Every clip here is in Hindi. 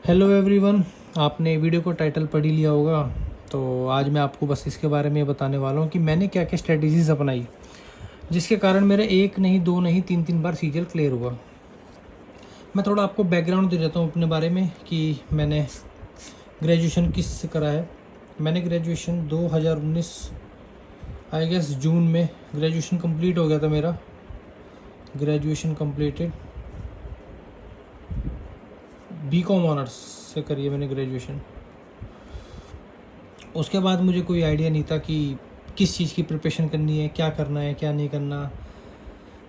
हेलो एवरीवन, आपने वीडियो को टाइटल पढ़ ही लिया होगा। तो आज मैं आपको बस इसके बारे में बताने वाला हूँ कि मैंने क्या क्या स्ट्रेटजीज अपनाई जिसके कारण मेरा एक नहीं, दो नहीं, तीन बार सीजीएल क्लियर हुआ। मैं थोड़ा आपको बैकग्राउंड दे देता हूँ अपने बारे में कि मैंने ग्रेजुएशन किस से करा है। मैंने ग्रेजुएशन 2019 आई गेस जून में ग्रेजुएशन कंप्लीट हो गया था मेरा। ग्रेजुएशन कंप्लीटेड बीकॉम ऑनर्स से करी है मैंने ग्रेजुएशन। उसके बाद मुझे कोई आइडिया नहीं था कि किस चीज़ की प्रिपरेशन करनी है, क्या करना है, क्या नहीं करना।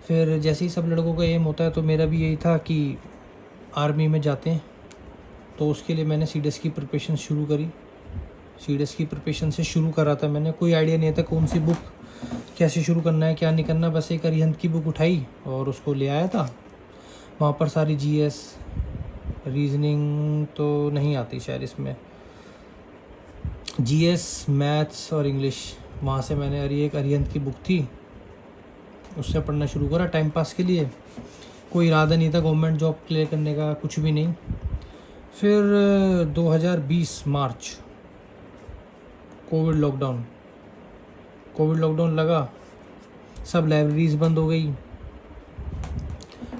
फिर जैसे ही सब लड़कों का एम होता है तो मेरा भी यही था कि आर्मी में जाते हैं। तो उसके लिए मैंने सीडीएस की प्रिपरेशन शुरू करी। सीडीएस की प्रिपरेशन से शुरू करा था मैंने। कोई आइडिया नहीं था कौन सी बुक कैसे शुरू करना है, क्या नहीं करना। बस एक अरिहंत की बुक उठाई और उसको ले आया था। वहाँ पर सारी जीएस, रीजनिंग तो नहीं आती शायद इसमें, जीएस, मैथ्स और इंग्लिश, वहाँ से मैंने एक अरिहंत की बुक थी उससे पढ़ना शुरू करा टाइम पास के लिए। कोई इरादा नहीं था गवर्नमेंट जॉब क्लियर करने का, कुछ भी नहीं। फिर 2020 मार्च कोविड लॉकडाउन लगा। सब लाइब्रेरीज़ बंद हो गई,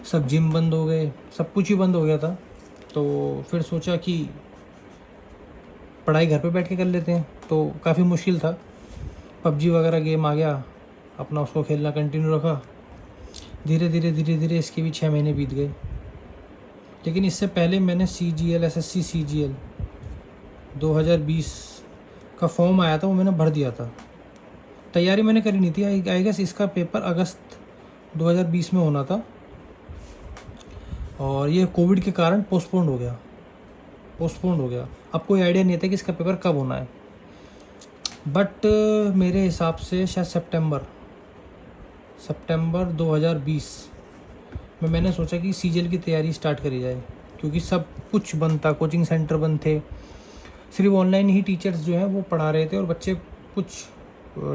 सब जिम बंद हो गए, सब कुछ ही बंद हो गया था। तो फिर सोचा कि पढ़ाई घर पे बैठ के कर लेते हैं। तो काफ़ी मुश्किल था। पबजी वगैरह गेम आ गया, अपना उसको खेलना कंटिन्यू रखा। धीरे धीरे इसके भी 6 महीने बीत गए। लेकिन इससे पहले मैंने सीजीएल, एसएससी सीजीएल 2020 का फॉर्म आया था, वो मैंने भर दिया था। तैयारी मैंने करी नहीं थी। आई गेस इसका पेपर अगस्त 2020 में होना था और ये कोविड के कारण पोस्टपोन्ड हो गया। अब कोई आइडिया नहीं था कि इसका पेपर कब होना है। बट मेरे हिसाब से शायद सितंबर 2020 में मैंने सोचा कि सीजीएल की तैयारी स्टार्ट करी जाए, क्योंकि सब कुछ बंद था, कोचिंग सेंटर बंद थे, सिर्फ ऑनलाइन ही टीचर्स जो हैं वो पढ़ा रहे थे और बच्चे कुछ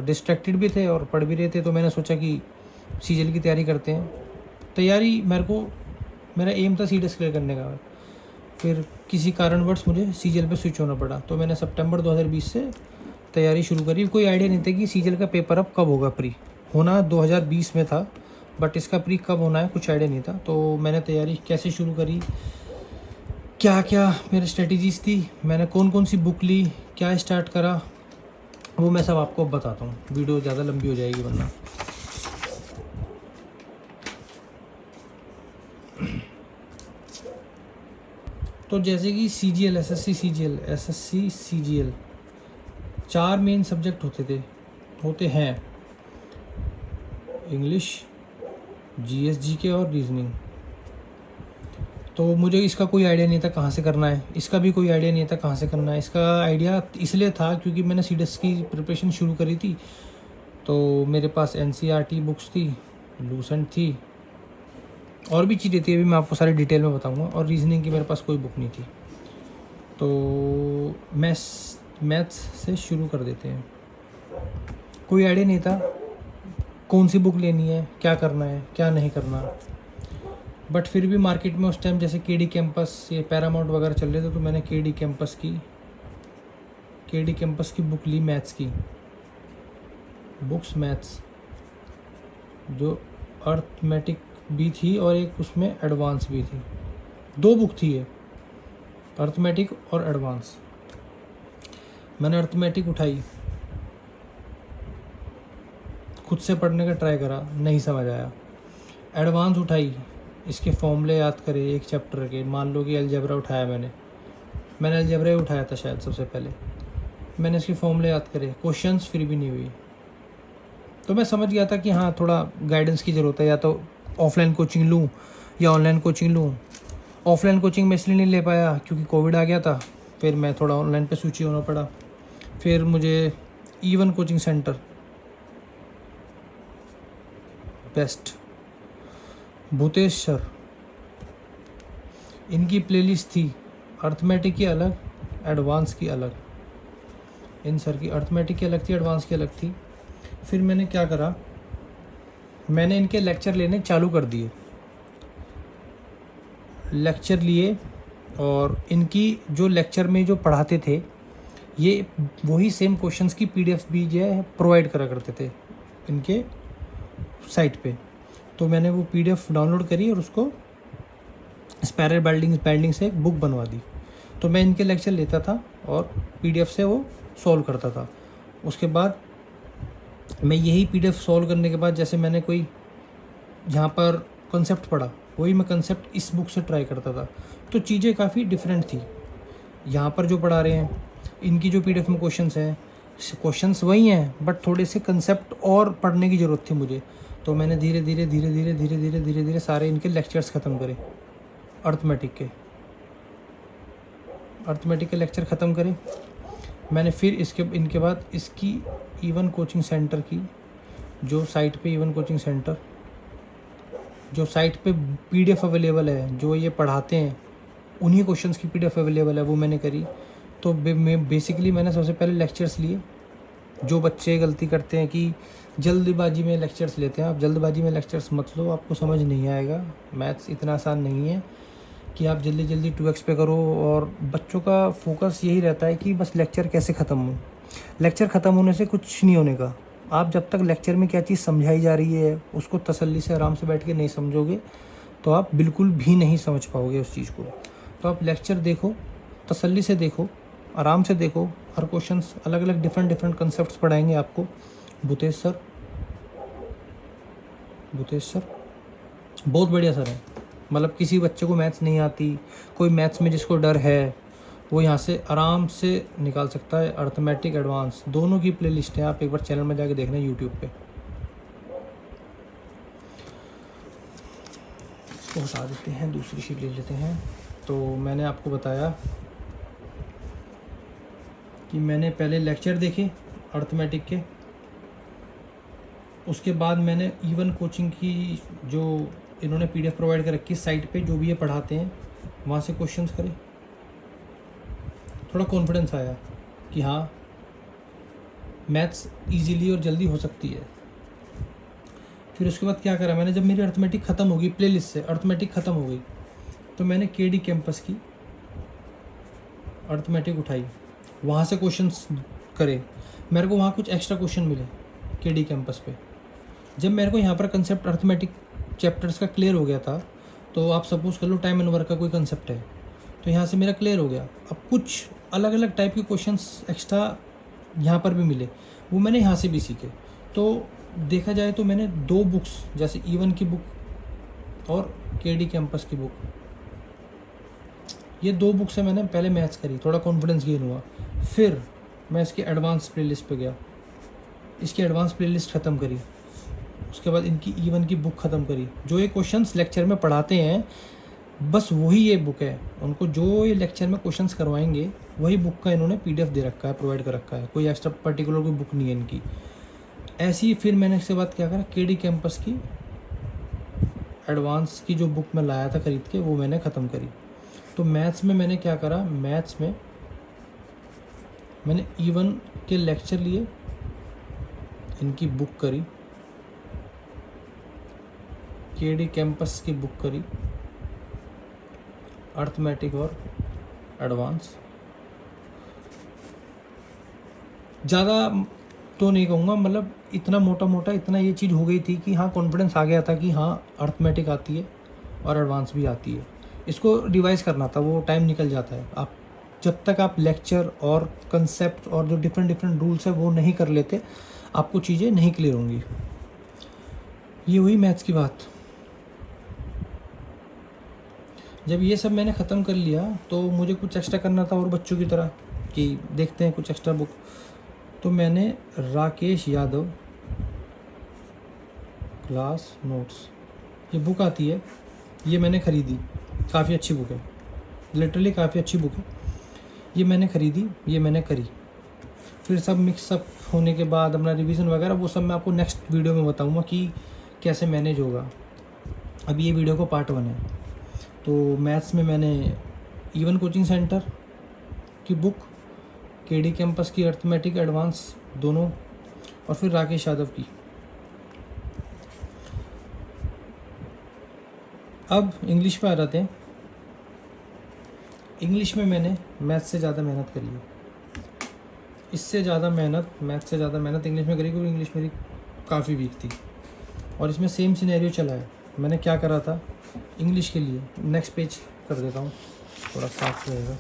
डिस्ट्रैक्टेड भी थे और पढ़ भी रहे थे। तो मैंने सोचा कि सीजीएल की तैयारी करते हैं। तैयारी मेरा एम था सीडीएस क्लियर करने का। फिर किसी कारणवश मुझे सीजीएल पे स्विच होना पड़ा। तो मैंने सितंबर 2020 से तैयारी शुरू करी। कोई आइडिया नहीं था कि सीजीएल का पेपर अब कब होगा। प्री होना 2020 में था, बट इसका प्री कब होना है कुछ आइडिया नहीं था। तो मैंने तैयारी कैसे शुरू करी, क्या क्या मेरी स्ट्रेटजीज थी, मैंने कौन सी बुक ली, क्या स्टार्ट करा, वो मैं सब आपको बताता हूँ। वीडियो ज़्यादा लंबी हो जाएगी वरना। तो जैसे कि CGL, SSC CGL 4 main subject होते हैं, इंग्लिश, जीएस, जीके और रीजनिंग। तो मुझे इसका कोई आइडिया नहीं था कहाँ से करना है। इसका भी कोई आइडिया नहीं था कहाँ से करना है। इसका आइडिया इसलिए था क्योंकि मैंने सीडीएस की प्रिपरेशन शुरू करी थी। तो मेरे पास एनसीईआरटी बुक्स थी, लूसेंट थी, और भी चीज़ें थी, अभी मैं आपको सारी डिटेल में बताऊंगा। और रीजनिंग की मेरे पास कोई बुक नहीं थी। तो मैथ्स से शुरू कर देते हैं। कोई आइडिया नहीं था कौन सी बुक लेनी है, क्या करना है, क्या नहीं करना। बट फिर भी मार्केट में उस टाइम जैसे केडी कैंपस, ये पैरामाउंट वगैरह चल रहे थे, तो मैंने केडी कैंपस की बुक ली, मैथ्स की बुक्स, मैथ्स जो अर्थमेटिक भी थी और एक उसमें एडवांस भी थी। 2 बुक थी ये, अर्थमेटिक और एडवांस। मैंने अर्थमेटिक उठाई, खुद से पढ़ने का ट्राई करा, नहीं समझ आया। एडवांस उठाई, इसके फॉर्मूले याद करे एक चैप्टर के। मान लो कि अलजेब्रा उठाया मैंने अलजेब्रा उठाया था शायद सबसे पहले। मैंने इसके फॉर्मूले याद करे, क्वेश्चंस फिर भी नहीं हुई। तो मैं समझ गया था कि हाँ, थोड़ा गाइडेंस की ज़रूरत है, या तो ऑफलाइन कोचिंग लूँ या ऑनलाइन कोचिंग लूँ। ऑफलाइन कोचिंग मैं इसलिए नहीं ले पाया क्योंकि कोविड आ गया था। फिर मैं थोड़ा ऑनलाइन पे स्विच होना पड़ा। फिर मुझे E1 coaching centre best, Bhutesh sir, इनकी प्लेलिस्ट थी, अर्थमेटिक की अलग, एडवांस की अलग। इन सर की अर्थमेटिक की अलग थी, एडवांस की अलग थी। फिर मैंने क्या करा, मैंने इनके लेक्चर लेने चालू कर दिए। लेक्चर लिए और इनकी जो लेक्चर में जो पढ़ाते थे ये वही सेम क्वेश्चंस की पीडीएफ भी जो है प्रोवाइड करा करते थे इनके साइट पे। तो मैंने वो पीडीएफ डाउनलोड करी और उसको स्पाइरल बाइंडिंग से एक बुक बनवा दी। तो मैं इनके लेक्चर लेता था और पीडीएफ से वो सॉल्व करता था। उसके बाद मैं यही पीडीएफ सॉल्व करने के बाद जैसे मैंने कोई यहाँ पर कंसेप्ट पढ़ा, वही मैं कंसेप्ट इस बुक से ट्राई करता था। तो चीज़ें काफ़ी डिफरेंट थी। यहाँ पर जो पढ़ा रहे हैं इनकी जो पीडीएफ में क्वेश्चंस वही हैं, बट थोड़े से कंसेप्ट और पढ़ने की ज़रूरत थी मुझे। तो मैंने धीरे धीरे सारे इनके लेक्चर्स ख़त्म करे। अर्थमेटिक के लेक्चर ख़त्म करे मैंने। फिर इनके बाद इसकी इवन कोचिंग सेंटर की जो साइट पे इवन कोचिंग सेंटर जो साइट पे पीडीएफ अवेलेबल है, जो ये पढ़ाते हैं उन्हीं क्वेश्चंस की पीडीएफ अवेलेबल है, वो मैंने करी। तो बेसिकली मैंने सबसे पहले लेक्चर्स लिए। जो बच्चे गलती करते हैं कि जल्दबाजी में लेक्चर्स लेते हैं, आप जल्दबाजी में लेक्चर्स मत लो, आपको समझ नहीं आएगा। मैथ्स इतना आसान नहीं है कि आप जल्दी 2x पे करो। और बच्चों का फोकस यही रहता है कि बस लेक्चर कैसे ख़त्म हो। लेक्चर ख़त्म होने से कुछ नहीं होने का। आप जब तक लेक्चर में क्या चीज़ समझाई जा रही है उसको तसल्ली से आराम से बैठ के नहीं समझोगे तो आप बिल्कुल भी नहीं समझ पाओगे उस चीज़ को। तो आप लेक्चर देखो, तसल्ली से देखो, आराम से देखो। हर क्वेश्चंस अलग अलग डिफरेंट कंसेप्ट्स पढ़ाएंगे आपको भूतेश सर बहुत बढ़िया सर है। मतलब किसी बच्चे को मैथ्स नहीं आती, कोई मैथ्स में जिसको डर है वो यहाँ से आराम से निकाल सकता है। अर्थमेटिक एडवांस दोनों की प्लेलिस्ट है, आप एक बार चैनल में जाके देखना यूट्यूब पे। इसको हटा देते हैं, दूसरी शीट ले लेते हैं। तो मैंने आपको बताया कि मैंने पहले लेक्चर देखे अर्थमेटिक के, उसके बाद मैंने इवन कोचिंग की जो इन्होंने पीडीएफ प्रोवाइड कर रखी साइट पे, जो भी ये पढ़ाते हैं वहाँ से क्वेश्चंस करे। थोड़ा कॉन्फिडेंस आया कि हाँ मैथ्स इजीली और जल्दी हो सकती है। फिर उसके बाद क्या करा मैंने, जब मेरी अर्थमेटिक ख़त्म हो गई, प्लेलिस्ट से अर्थमेटिक ख़त्म हो गई, तो मैंने केडी कैंपस की अर्थमेटिक उठाई, वहाँ से क्वेश्चंस करे। मेरे को वहाँ कुछ एक्स्ट्रा क्वेश्चन मिले केडी कैंपस पे। जब मेरे को यहाँ पर कंसेप्ट अर्थमेटिक चैप्टर्स का क्लियर हो गया था, तो आप सपोज कर लो टाइम एंड वर्क का कोई कंसेप्ट है, तो यहाँ से मेरा क्लियर हो गया। अब कुछ अलग अलग टाइप के क्वेश्चंस एक्स्ट्रा यहाँ पर भी मिले, वो मैंने यहाँ से भी सीखे। तो देखा जाए तो मैंने 2 बुक्स, जैसे इवन की बुक और केडी कैंपस की बुक, ये 2 बुक से मैंने पहले मैथ्स करी, थोड़ा कॉन्फिडेंस गेन हुआ। फिर मैं इसकी एडवांस प्लेलिस्ट पे गया, इसकी एडवांस प्लेलिस्ट ख़त्म करी। उसके बाद इनकी इवन की बुक ख़त्म करी। जो ये क्वेश्चंस लेक्चर में पढ़ाते हैं बस वही ये बुक है, उनको जो ये लेक्चर में क्वेश्चंस करवाएंगे वही बुक का इन्होंने पीडीएफ दे रखा है, प्रोवाइड कर रखा है। कोई एक्स्ट्रा पर्टिकुलर कोई बुक नहीं है इनकी। ऐसी फिर मैंने इसके बाद क्या करा, केडी कैंपस की एडवांस की जो बुक मैं लाया था खरीद के, वो मैंने ख़त्म करी। तो मैथ्स में मैंने क्या करा, मैथ्स में मैंने इवन के लेक्चर लिए, इनकी बुक करी, केडी कैंपस की बुक करी, अर्थमेटिक और एडवांस। ज़्यादा तो नहीं कहूँगा, मतलब इतना मोटा इतना ये चीज़ हो गई थी कि हाँ कॉन्फिडेंस आ गया था कि हाँ अर्थमेटिक आती है और एडवांस भी आती है। इसको रिवाइज़ करना था, वो टाइम निकल जाता है। आप जब तक आप लेक्चर और कंसेप्ट और जो डिफरेंट रूल्स है वो नहीं कर लेते, आपको चीज़ें नहीं क्लियर होंगी। ये हुई मैथ्स की बात। जब ये सब मैंने ख़त्म कर लिया तो मुझे कुछ एक्स्ट्रा करना था, और बच्चों की तरह कि देखते हैं कुछ एक्स्ट्रा बुक। तो मैंने राकेश यादव क्लास नोट्स, ये बुक आती है, ये मैंने ख़रीदी। काफ़ी अच्छी बुक है, लिटरली काफ़ी अच्छी बुक है। ये मैंने ख़रीदी, ये मैंने करी। फिर सब मिक्सअप होने के बाद अपना रिवीजन वगैरह वो सब मैं आपको नेक्स्ट वीडियो में बताऊँगा कि कैसे मैनेज होगा। अभी ये वीडियो को पार्ट 1 है। तो मैथ्स में मैंने इवन कोचिंग सेंटर की बुक, केडी कैंपस की अर्थमेटिक एडवांस दोनों, और फिर राकेश यादव की। अब इंग्लिश पे आ जाते हैं। इंग्लिश में मैंने मैथ से ज़्यादा मेहनत करी है, इससे ज़्यादा मेहनत, मैथ से ज़्यादा मेहनत इंग्लिश में करी, क्योंकि इंग्लिश मेरी काफ़ी वीक थी। और इसमें सेम सिनेरियो चला है। मैंने क्या करा था इंग्लिश के लिए, नेक्स्ट पेज कर देता हूँ, थोड़ा साफ रहेगा।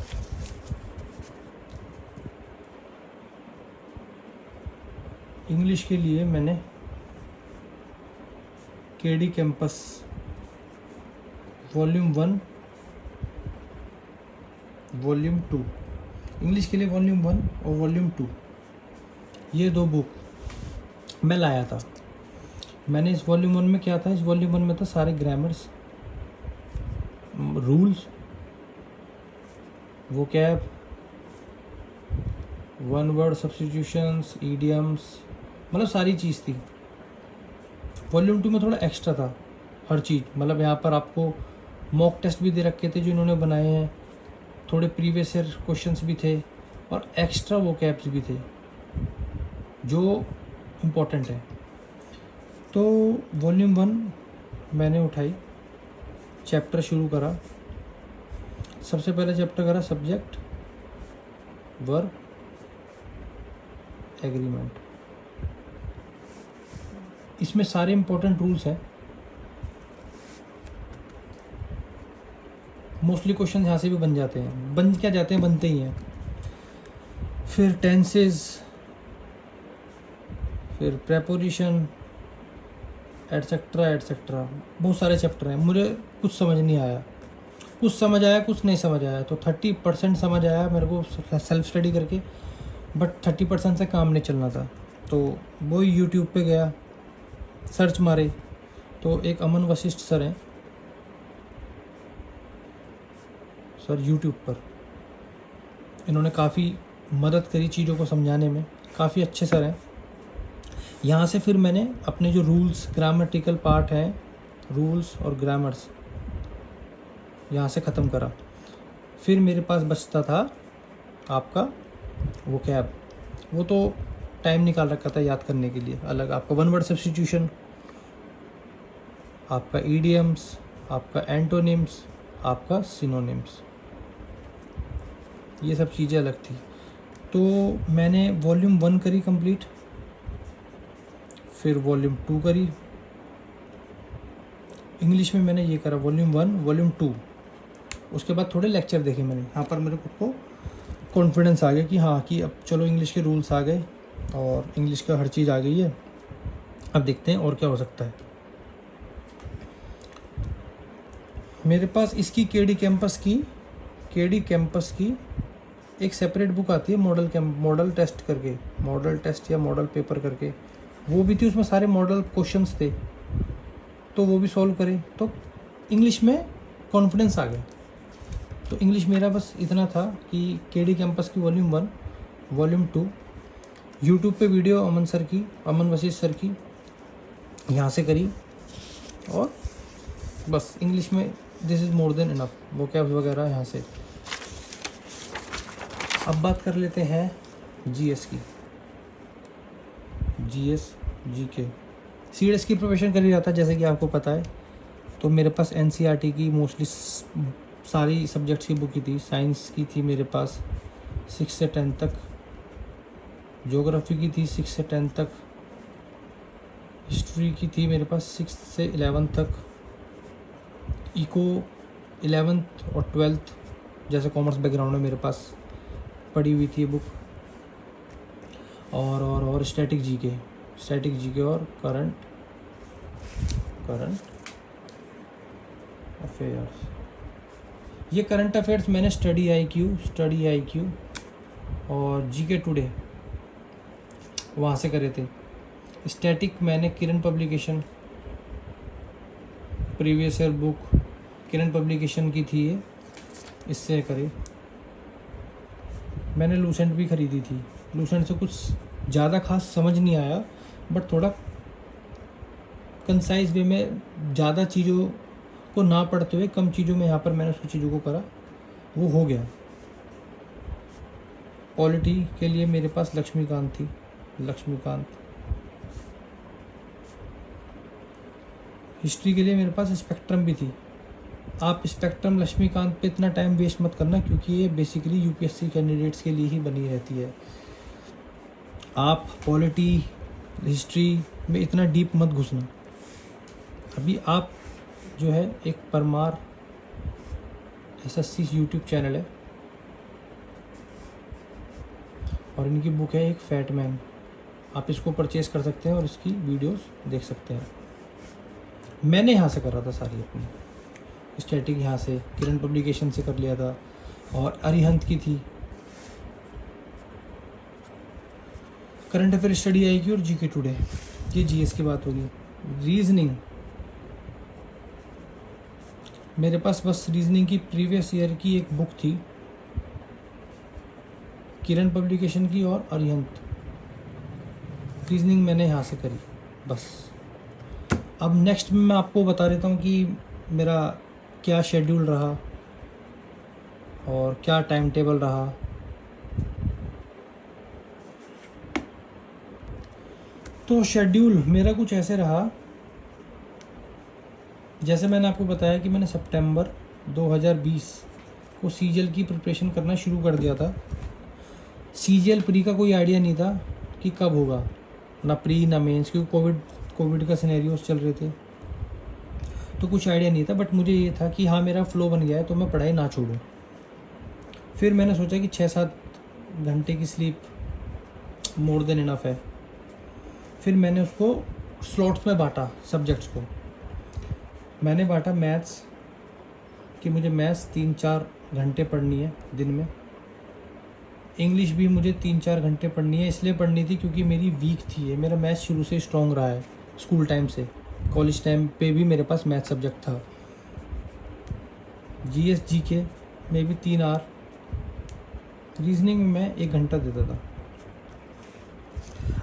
इंग्लिश के लिए मैंने KD campus volume 1 volume 2, English के लिए वॉल्यूम 1 और वॉल्यूम 2, ये 2 बुक मैं लाया था। मैंने इस वॉल्यूम 1 में क्या था, इस वॉल्यूम 1 में था सारे grammars, rules, vocab, one word substitutions, idioms, मतलब सारी चीज़ थी। वॉल्यूम 2 में थोड़ा एक्स्ट्रा था हर चीज़, मतलब यहाँ पर आपको मॉक टेस्ट भी दे रखे थे जो इन्होंने बनाए हैं, थोड़े प्रीवियस ईयर क्वेश्चंस भी थे और एक्स्ट्रा वोकैब्स भी थे जो इम्पोर्टेंट है। तो वॉल्यूम 1 मैंने उठाई, चैप्टर शुरू करा। सबसे पहले चैप्टर करा सब्जेक्ट, वर्ब, एग्रीमेंट। इसमें सारे इंपॉर्टेंट रूल्स हैं, मोस्टली क्वेश्चन यहाँ से भी बन जाते हैं, बन क्या जाते हैं, बनते ही हैं। फिर टेंसेस, फिर प्रेपोजिशन, एटसेट्रा एटसेट्रा, बहुत सारे चैप्टर हैं। मुझे कुछ समझ नहीं आया, कुछ समझ आया, कुछ नहीं समझ आया। तो 30% समझ आया मेरे को सेल्फ स्टडी करके, बट 30% से काम नहीं चलना था। तो वो यूट्यूब पे गया, सर्च मारे, तो एक अमन वशिष्ठ सर हैं, सर यूट्यूब पर, इन्होंने काफ़ी मदद करी चीज़ों को समझाने में, काफ़ी अच्छे सर हैं। यहाँ से फिर मैंने अपने जो रूल्स, ग्रामेटिकल पार्ट हैं, रूल्स और ग्रामर्स, यहाँ से ख़त्म करा। फिर मेरे पास बचता था आपका वोकैब, वो तो टाइम निकाल रखा था याद करने के लिए अलग, आपका वन वर्ड सब्स्टिट्यूशन, आपका ईडियम्स, आपका एंटोनिम्स, आपका सिनोनिम्स, ये सब चीज़ें अलग थी। तो मैंने वॉल्यूम 1 करी कंप्लीट, फिर वॉल्यूम 2 करी। इंग्लिश में मैंने ये करा वॉल्यूम 1 वॉल्यूम 2, उसके बाद थोड़े लेक्चर देखे मैंने। यहाँ पर मेरे को कॉन्फिडेंस आ गया कि हाँ, कि अब चलो इंग्लिश के रूल्स आ गए और इंग्लिश का हर चीज़ आ गई है, अब देखते हैं और क्या हो सकता है। मेरे पास इसकी केडी कैंपस की एक सेपरेट बुक आती है, मॉडल टेस्ट करके, मॉडल टेस्ट या मॉडल पेपर करके, वो भी थी। उसमें सारे मॉडल क्वेश्चंस थे, तो वो भी सॉल्व करे, तो इंग्लिश में कॉन्फिडेंस आ गया। तो इंग्लिश मेरा बस इतना था कि केडी कैंपस की वॉल्यूम 1 वॉल्यूम 2, यूट्यूब पे वीडियो अमन वशिष्ठ सर की, यहाँ से करी, और बस इंग्लिश में this is more than enough, vocabs वगैरह यहाँ से। अब बात कर लेते हैं जीएस की, जीएस जीके। सीएस की प्रिपरेशन कर ही रहा था जैसे कि आपको पता है। तो मेरे पास एनसीईआरटी की मोस्टली सारी सब्जेक्ट्स की बुक ही थी। साइंस की थी मेरे पास 6 से 10 तक, ज्योग्राफी की थी 6 से 10 तक, हिस्ट्री की थी मेरे पास 6 से 11 तक, इको 11th और 12th जैसे कॉमर्स बैकग्राउंड है मेरे पास पढ़ी हुई थी बुक, और स्टैटिक जीके और करंट अफेयर्स। ये करंट अफेयर्स मैंने स्टडी आईक्यू और जीके टुडे वहाँ से करे थे। स्टैटिक मैंने किरण पब्लिकेशन, प्रीवियस ईयर बुक किरण पब्लिकेशन की थी, ये इससे करे। मैंने लूसेंट भी ख़रीदी थी। लूसेंट से कुछ ज़्यादा खास समझ नहीं आया, बट थोड़ा कंसाइज वे में, ज़्यादा चीज़ों को ना पढ़ते हुए कम चीज़ों में यहाँ पर मैंने उसकी चीज़ों को करा, वो हो गया। पॉलिटी के लिए मेरे पास लक्ष्मीकांत थी, हिस्ट्री के लिए मेरे पास स्पेक्ट्रम भी थी, आप स्पेक्ट्रम लक्ष्मीकांत पे इतना टाइम वेस्ट मत करना, क्योंकि ये बेसिकली यूपीएससी कैंडिडेट्स के लिए ही बनी रहती है। आप पॉलिटी हिस्ट्री में इतना डीप मत घुसना। अभी आप जो है एक परमार एसएससी यूट्यूब चैनल है और इनकी बुक है एक फैट मैन, आप इसको परचेज़ कर सकते हैं और इसकी वीडियोस देख सकते हैं। मैंने यहाँ से कर रहा था सारी अपनी स्टैटिक, यहाँ से किरण पब्लिकेशन से कर लिया था, और अरिहंत की थी। करंट अफेयर स्टडी आएगी और जीके टुडे, ये जीएस की बात होगी। रीजनिंग मेरे पास बस रीजनिंग की प्रीवियस ईयर की एक बुक थी किरण पब्लिकेशन की और अरिहंत। रीजनिंग मैंने यहाँ से करी बस। अब नेक्स्ट में मैं आपको बता देता हूँ कि मेरा क्या शेड्यूल रहा और क्या टाइम टेबल रहा। तो शेड्यूल मेरा कुछ ऐसे रहा, जैसे मैंने आपको बताया कि मैंने सितंबर 2020 को सीजीएल की प्रिपरेशन करना शुरू कर दिया था। सीजीएल प्री का कोई आइडिया नहीं था कि कब होगा, ना प्री ना मेंस, क्योंकि कोविड का सिनेरियोस चल रहे थे, तो कुछ आइडिया नहीं था। बट मुझे ये था कि हाँ मेरा फ्लो बन गया है तो मैं पढ़ाई ना छोड़ूं। फिर मैंने सोचा कि 6-7 घंटे की स्लीप मोर देन इनफ है। फिर मैंने उसको स्लॉट्स में बांटा, सब्जेक्ट्स को मैंने बांटा मैथ्स कि मुझे मैथ्स 3-4 घंटे पढ़नी है दिन में। इंग्लिश भी मुझे 3-4 घंटे पढ़नी है, इसलिए पढ़नी थी क्योंकि मेरी वीक थी ये। मेरा मैथ्स शुरू से स्ट्रॉन्ग रहा है, स्कूल टाइम से। कॉलेज टाइम पे भी मेरे पास मैथ सब्जेक्ट था। जीएस जीके में भी 3 आवर, रीजनिंग में मैं 1 घंटा देता था।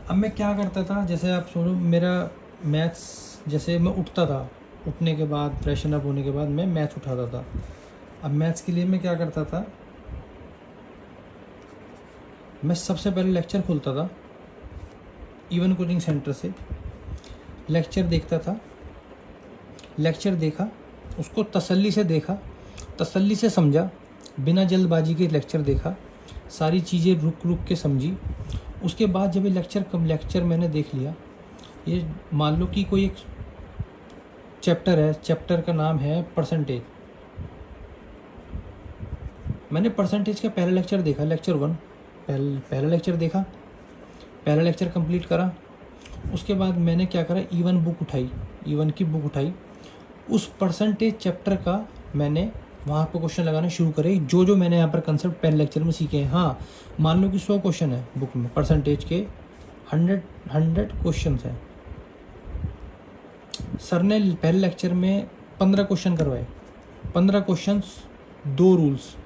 अब मैं क्या करता था, जैसे आप सुनो, मेरा मैथ्स जैसे मैं उठता था, उठने के बाद फ्रेशन अप होने के बाद मैं मैथ्स उठाता था। अब मैथ्स के लिए मैं क्या करता था, मैं सबसे पहले लेक्चर खोलता था इवन कोचिंग सेंटर से, लेक्चर देखता था। लेक्चर देखा, उसको तसल्ली से देखा, तसल्ली से समझा, बिना जल्दबाजी के लेक्चर देखा, सारी चीज़ें रुक रुक के समझी। उसके बाद जब ये लेक्चर मैंने देख लिया, ये मान लो कि कोई एक चैप्टर है, चैप्टर का नाम है परसेंटेज। मैंने परसेंटेज का पहला लेक्चर देखा, लेक्चर 1 पहला लेक्चर देखा, पहला लेक्चर कंप्लीट करा। उसके बाद मैंने क्या करा, ईवन की बुक उठाई, उस परसेंटेज चैप्टर का मैंने वहाँ पर क्वेश्चन लगाने शुरू करे, जो मैंने यहाँ पर कंसेप्ट पहले लेक्चर में सीखे हैं। हाँ, मान लो कि 100 क्वेश्चन है बुक में, परसेंटेज के 100 क्वेश्चन हैं। सर ने पहले लेक्चर में 15 क्वेश्चन करवाए, 15 क्वेश्चन, 2 रूल्स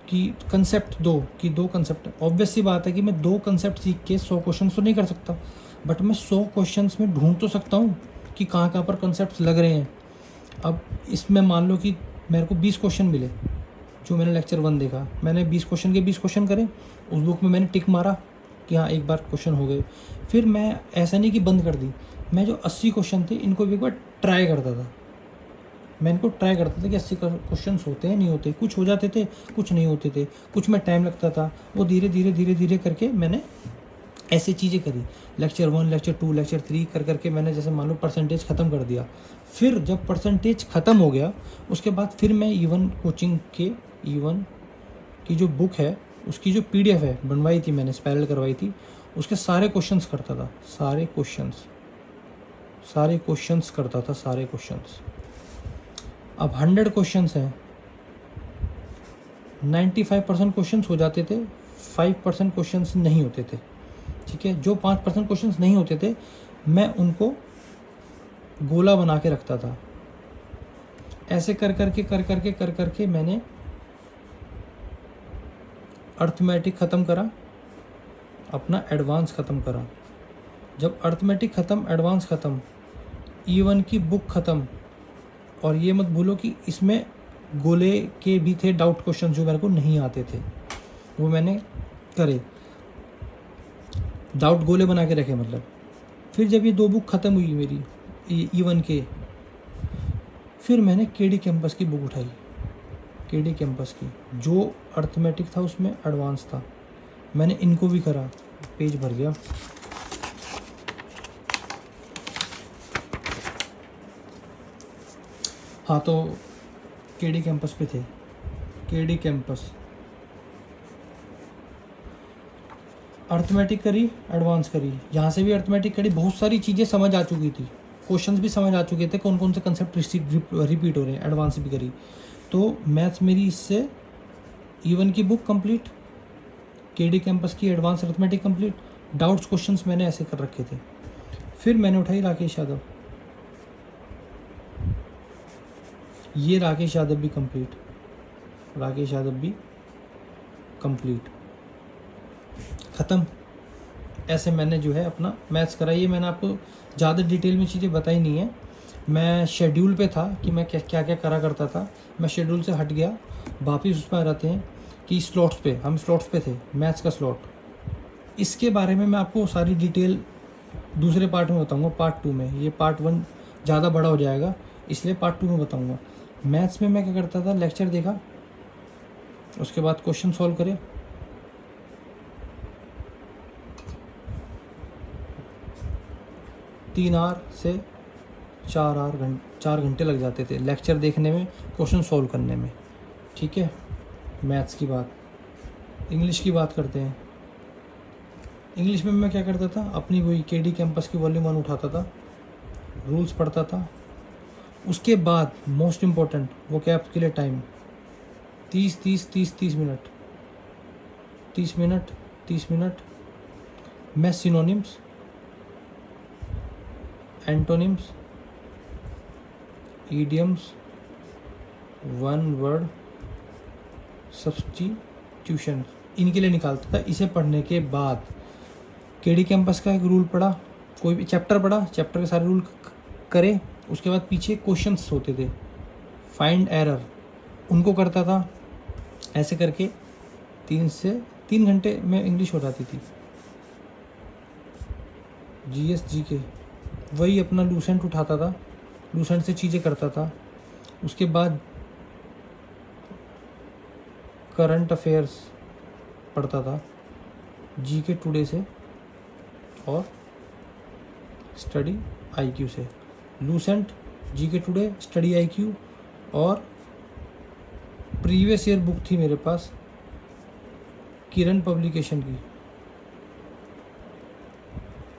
कि कंसेप्ट दो कंसेप्ट। ऑब्वियस सी बात है कि मैं 2 कंसेप्ट सीख के 100 क्वेश्चन तो नहीं कर सकता, बट मैं 100 क्वेश्चंस में ढूंढ तो सकता हूँ कि कहाँ पर कंसेप्ट लग रहे हैं। अब इसमें मान लो कि मेरे को 20 क्वेश्चन मिले, जो मैंने लेक्चर 1 देखा, मैंने 20 क्वेश्चन के 20 क्वेश्चन करे, उस बुक में मैंने टिक मारा कि हाँ एक बार क्वेश्चन हो गए। फिर मैं ऐसा नहीं कि बंद कर दी, मैं जो 80 क्वेश्चन थे इनको भी एक बार ट्राई करता था। मैं इनको ट्राई करता था कि 80 क्वेश्चन होते हैं नहीं होते, कुछ हो जाते थे, कुछ नहीं होते थे, कुछ में टाइम लगता था। वो धीरे धीरे करके मैंने ऐसी चीज़ें करी। लेक्चर 1, लेक्चर 2, लेक्चर 3 करके मैंने जैसे मान लो परसेंटेज ख़त्म कर दिया। फिर जब परसेंटेज ख़त्म हो गया, उसके बाद फिर मैं ईवन कोचिंग के ईवन की जो बुक है उसकी जो PDF है बनवाई थी मैंने, स्पायरल करवाई थी, उसके सारे क्वेश्चंस करता था, सारे क्वेश्चंस करता था, सारे क्वेश्चंस। अब 100 क्वेश्चंस हैं, 95% क्वेश्चंस हो जाते थे, 5% क्वेश्चंस नहीं होते थे। ठीक है, जो 5% क्वेश्चंस नहीं होते थे मैं उनको गोला बना के रखता था। ऐसे कर करके मैंने अर्थमेटिक ख़त्म करा, अपना एडवांस ख़त्म करा। जब अर्थमेटिक ख़त्म, एडवांस ख़त्म, ईवन की बुक ख़त्म, और ये मत भूलो कि इसमें गोले के भी थे डाउट क्वेश्चन जो मेरे को नहीं आते थे, वो मैंने करे, डाउट गोले बना के रखे मतलब। फिर जब ये 2 बुक ख़त्म हुई मेरी ईवन के, फिर मैंने केडी कैंपस की बुक उठाई, केडी कैंपस की, जो अर्थमेटिक था उसमें एडवांस था। मैंने इनको भी करा, पेज भर गया। हाँ, तो केडी कैंपस पे थे, केडी कैंपस, अर्थमेटिक करी, एडवांस करी, यहाँ से भी अर्थमेटिक करी, बहुत सारी चीज़ें समझ आ चुकी थी, क्वेश्चंस भी समझ आ चुके थे, कौन कौन से कंसेप्ट रिपीट हो रहे हैं, एडवांस भी करी। तो मैथ्स मेरी इससे E1 की बुक कंप्लीट, केडी कैंपस की advance arithmetic complete, doubts questions मैंने ऐसे कर रखे थे। फिर मैंने उठाई राकेश यादव, ये राकेश यादव भी कंप्लीट, राकेश यादव भी कंप्लीट, ख़त्म। ऐसे मैंने जो है अपना मैथ्स करा। ये मैंने आपको ज़्यादा डिटेल में चीज़ें बताई नहीं है, मैं शेड्यूल पे था कि मैं क्या क्या क्या करा करता था। मैं शेड्यूल से हट गया, वापिस उसमें आ जाते हैं कि स्लॉट्स पे, हम स्लॉट्स पे थे, मैथ्स का स्लॉट। इसके बारे में मैं आपको सारी डिटेल दूसरे पार्ट में बताऊंगा, पार्ट 2 में। ये पार्ट 1 ज़्यादा बड़ा हो जाएगा, इसलिए पार्ट 2 में बताऊंगा। मैथ्स में मैं क्या करता था, लेक्चर देखा, उसके बाद क्वेश्चन सॉल्व करे, 3 आवर से 4 घंटे लग जाते थे लेक्चर देखने में, क्वेश्चन सॉल्व करने में। ठीक है, मैथ्स की बात। इंग्लिश की बात करते हैं। इंग्लिश में मैं क्या करता था, अपनी वही केडी कैंपस की वॉल्यूम 1 उठाता था, रूल्स पढ़ता था। उसके बाद मोस्ट इम्पोर्टेंट वो क्या आपके लिए टाइम 30 मिनट, 30 मिनट मैं synonyms, antonyms, idioms, one word substitution, इनके लिए निकालता था। इसे पढ़ने के बाद केडी कैंपस का एक रूल पढ़ा, कोई भी चैप्टर पढ़ा, चैप्टर के सारे रूल करे, उसके बाद पीछे क्वेश्चंस होते थे, फाइंड एरर, उनको करता था। ऐसे करके 3 घंटे में इंग्लिश हो जाती थी। जीएस जीके वही अपना लूसेंट उठाता था, लूसेंट से चीज़ें करता था। उसके बाद करंट अफेयर्स पढ़ता था, जीके टुडे से और स्टडी आईक्यू से। Lucent, GK today, study IQ, और प्रीवियस ईयर बुक थी मेरे पास किरण पब्लिकेशन की।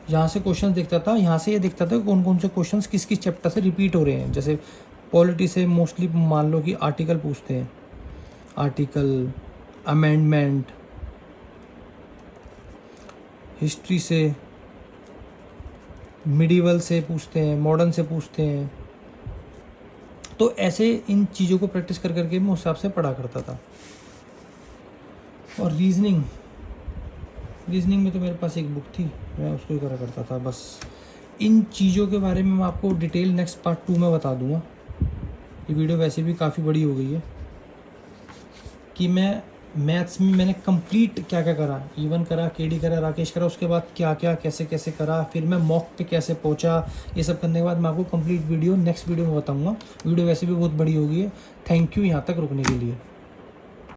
यहाँ से क्वेश्चंस देखता था, यहाँ से ये देखता था कौन कौन से क्वेश्चंस किस किस चैप्टर से रिपीट हो रहे हैं। जैसे पॉलिटी से मोस्टली मान लो कि आर्टिकल पूछते हैं, आर्टिकल, अमेंडमेंट, हिस्ट्री से, मिडिवल से पूछते हैं, मॉडर्न से पूछते हैं। तो ऐसे इन चीज़ों को प्रैक्टिस कर करके मैं उस हिसाब से पढ़ा करता था। और रीजनिंग में तो मेरे पास एक बुक थी, मैं उसको ही करा करता था। बस इन चीज़ों के बारे में मैं आपको डिटेल नेक्स्ट पार्ट 2 में बता दूंगा। ये वीडियो वैसे भी काफ़ी बड़ी हो गई है कि मैं मैथ्स में मैंने कंप्लीट क्या क्या करा, E1 करा, केडी करा, राकेश करा, उसके बाद क्या क्या कैसे कैसे करा, फिर मैं मॉक पे कैसे पहुंचा। ये सब करने के बाद मैं आपको कंप्लीट वीडियो नेक्स्ट वीडियो में बताऊंगा। वीडियो वैसे भी बहुत बड़ी हो गई है। थैंक यू यहाँ तक रुकने के लिए।